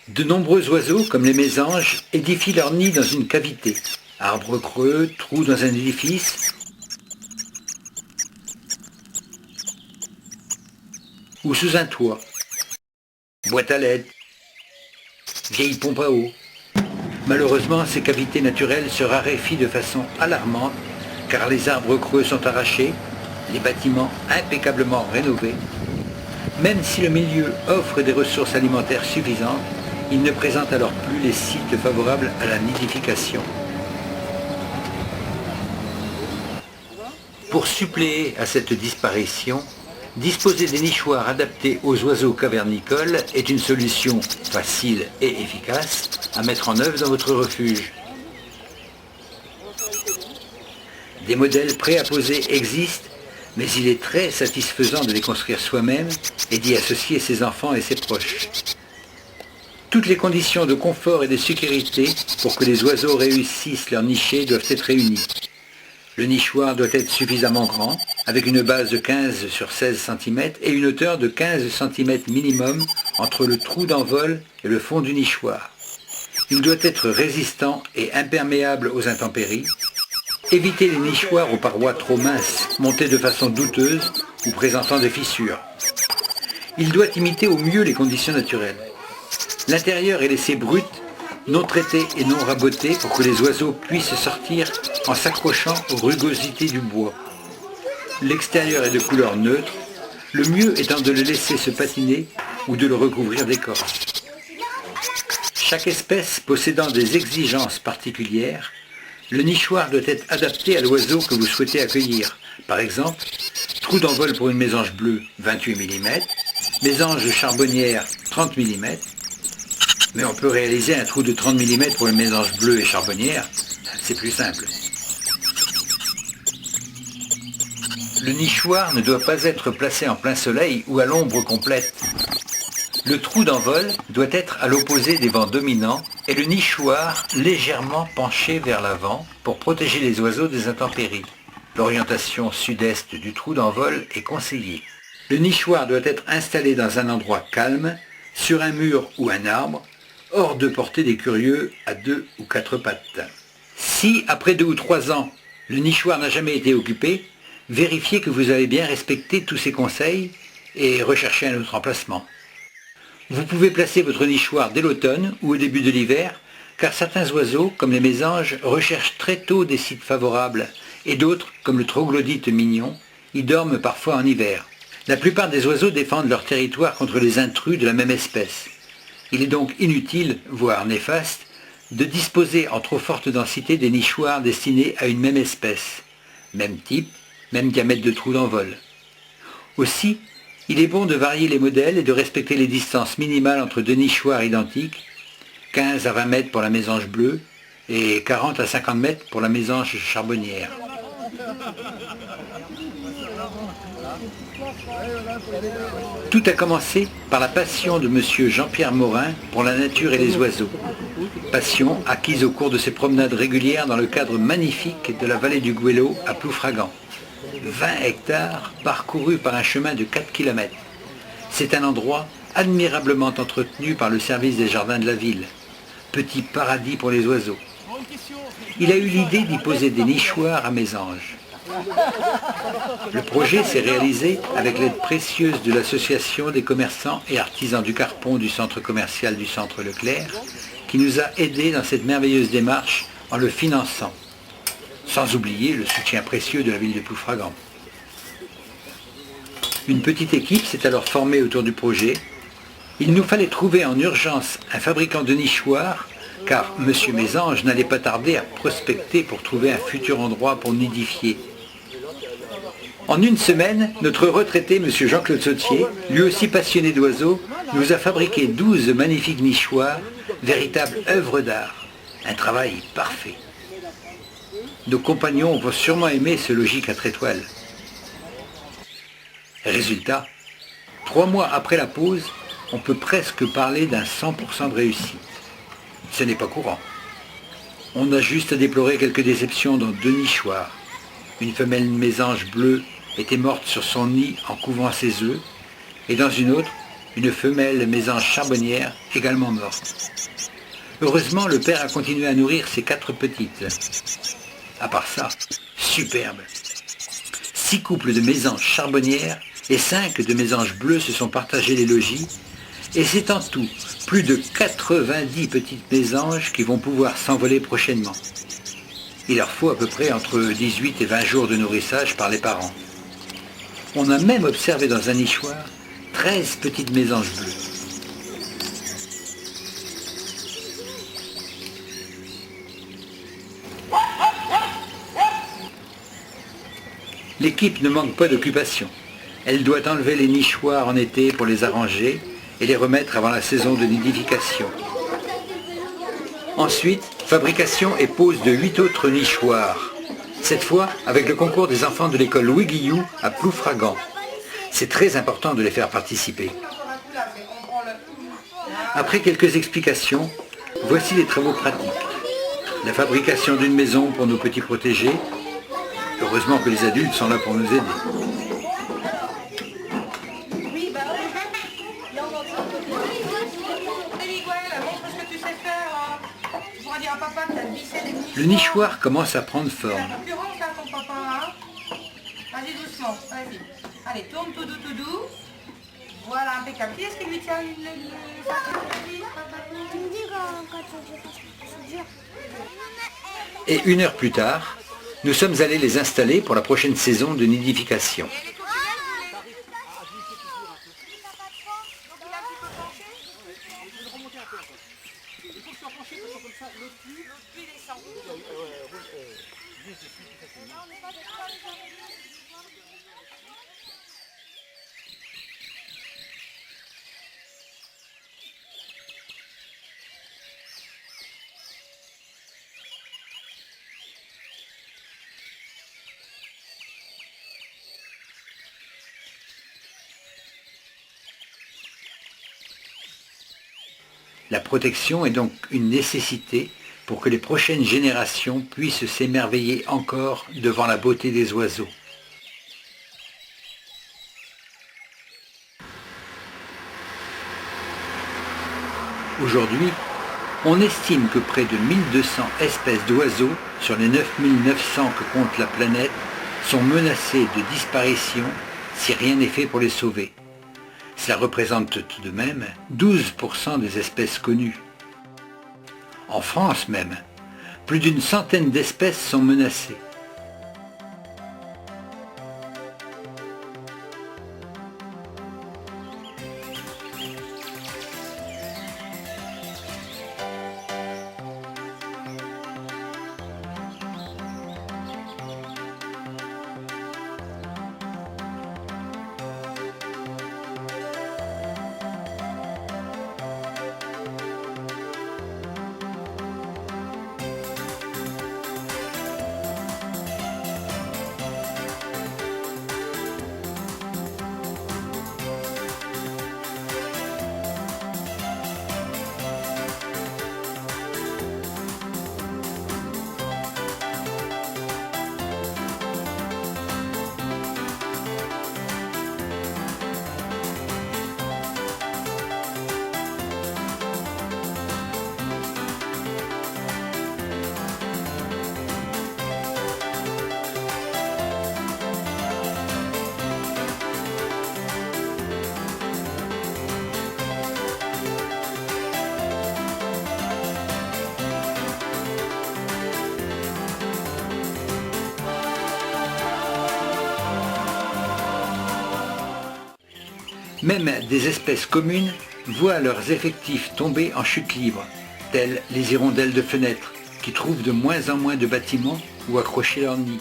De nombreux oiseaux, comme les mésanges, édifient leur nid dans une cavité. Arbre creux, trou dans un édifice, ou sous un toit. Boîte à lettres, vieille pompe à eau. Malheureusement, ces cavités naturelles se raréfient de façon alarmante car les arbres creux sont arrachés, les bâtiments impeccablement rénovés. Même si le milieu offre des ressources alimentaires suffisantes, il ne présente alors plus les sites favorables à la nidification. Pour suppléer à cette disparition, disposer des nichoirs adaptés aux oiseaux cavernicoles est une solution facile et efficace à mettre en œuvre dans votre refuge. Des modèles prêts à poser existent, mais il est très satisfaisant de les construire soi-même et d'y associer ses enfants et ses proches. Toutes les conditions de confort et de sécurité pour que les oiseaux réussissent leur nichée doivent être réunies. Le nichoir doit être suffisamment grand, avec une base de 15 sur 16 cm et une hauteur de 15 cm minimum entre le trou d'envol et le fond du nichoir. Il doit être résistant et imperméable aux intempéries. Évitez les nichoirs aux parois trop minces, montées de façon douteuse ou présentant des fissures. Il doit imiter au mieux les conditions naturelles. L'intérieur est laissé brut, non traité et non raboté pour que les oiseaux puissent sortir en s'accrochant aux rugosités du bois. L'extérieur est de couleur neutre, le mieux étant de le laisser se patiner ou de le recouvrir d'écorce. Chaque espèce possédant des exigences particulières, le nichoir doit être adapté à l'oiseau que vous souhaitez accueillir. Par exemple, trou d'envol pour une mésange bleue 28 mm, mésange charbonnière 30 mm, mais on peut réaliser un trou de 30 mm pour une mésange bleue et charbonnière, c'est plus simple. Le nichoir ne doit pas être placé en plein soleil ou à l'ombre complète. Le trou d'envol doit être à l'opposé des vents dominants et le nichoir légèrement penché vers l'avant pour protéger les oiseaux des intempéries. L'orientation sud-est du trou d'envol est conseillée. Le nichoir doit être installé dans un endroit calme, sur un mur ou un arbre, hors de portée des curieux à 2 ou 4 pattes. Si, après 2 ou 3 ans, le nichoir n'a jamais été occupé, vérifiez que vous avez bien respecté tous ces conseils et recherchez un autre emplacement. Vous pouvez placer votre nichoir dès l'automne ou au début de l'hiver, car certains oiseaux, comme les mésanges, recherchent très tôt des sites favorables, et d'autres, comme le troglodyte mignon, y dorment parfois en hiver. La plupart des oiseaux défendent leur territoire contre les intrus de la même espèce. Il est donc inutile, voire néfaste, de disposer en trop forte densité des nichoirs destinés à une même espèce, même type, même diamètre de trou d'envol. Aussi, il est bon de varier les modèles et de respecter les distances minimales entre deux nichoirs identiques, 15 à 20 mètres pour la mésange bleue et 40 à 50 mètres pour la mésange charbonnière. Tout a commencé par la passion de M. Jean-Pierre Morin pour la nature et les oiseaux. Passion acquise au cours de ses promenades régulières dans le cadre magnifique de la vallée du Gouello à Ploufragan. 20 hectares parcourus par un chemin de 4 km. C'est un endroit admirablement entretenu par le service des jardins de la ville. Petit paradis pour les oiseaux. Il a eu l'idée d'y poser des nichoirs à mésanges. Le projet s'est réalisé avec l'aide précieuse de l'association des commerçants et artisans du Carpon du centre commercial du centre Leclerc, qui nous a aidés dans cette merveilleuse démarche en le finançant. Sans oublier le soutien précieux de la ville de Ploufragan. Une petite équipe s'est alors formée autour du projet. Il nous fallait trouver en urgence un fabricant de nichoirs, car M. Mésange n'allait pas tarder à prospecter pour trouver un futur endroit pour nidifier. En une semaine, notre retraité M. Jean-Claude Sautier, lui aussi passionné d'oiseaux, nous a fabriqué 12 magnifiques nichoirs, véritables œuvres d'art. Un travail parfait. Nos compagnons vont sûrement aimer ce logis 4 étoiles. Résultat, 3 mois après la pause, on peut presque parler d'un 100% de réussite. Ce n'est pas courant. On a juste à déplorer quelques déceptions dans 2 nichoirs. Une femelle mésange bleue était morte sur son nid en couvant ses œufs, et dans une autre, une femelle mésange charbonnière également morte. Heureusement, le père a continué à nourrir ses 4 petites. À part ça, superbe. 6 couples de mésanges charbonnières et 5 de mésanges bleus se sont partagés les logis, et c'est en tout plus de 90 petites mésanges qui vont pouvoir s'envoler prochainement. Il leur faut à peu près entre 18 et 20 jours de nourrissage par les parents. On a même observé dans un nichoir 13 petites mésanges bleues. L'équipe ne manque pas d'occupation. Elle doit enlever les nichoirs en été pour les arranger et les remettre avant la saison de nidification. Ensuite, fabrication et pose de 8 autres nichoirs. Cette fois, avec le concours des enfants de l'école Louis Guillou à Ploufragan. C'est très important de les faire participer. Après quelques explications, voici les travaux pratiques. La fabrication d'une maison pour nos petits protégés. Heureusement que les adultes sont là pour nous aider. Le nichoir commence à prendre forme. Vas-y doucement, vas-y. Allez, tourne tout doux. Voilà, impeccable. Qui est-ce qui lui tient le sac? Et 1 heure plus tard, nous sommes allés les installer pour la prochaine saison de nidification. La protection est donc une nécessité pour que les prochaines générations puissent s'émerveiller encore devant la beauté des oiseaux. Aujourd'hui, on estime que près de 1200 espèces d'oiseaux sur les 9900 que compte la planète sont menacées de disparition si rien n'est fait pour les sauver. Cela représente tout de même 12% des espèces connues. En France même, plus d'une centaine d'espèces sont menacées. Même des espèces communes voient leurs effectifs tomber en chute libre, telles les hirondelles de fenêtres, qui trouvent de moins en moins de bâtiments où accrocher leur nid.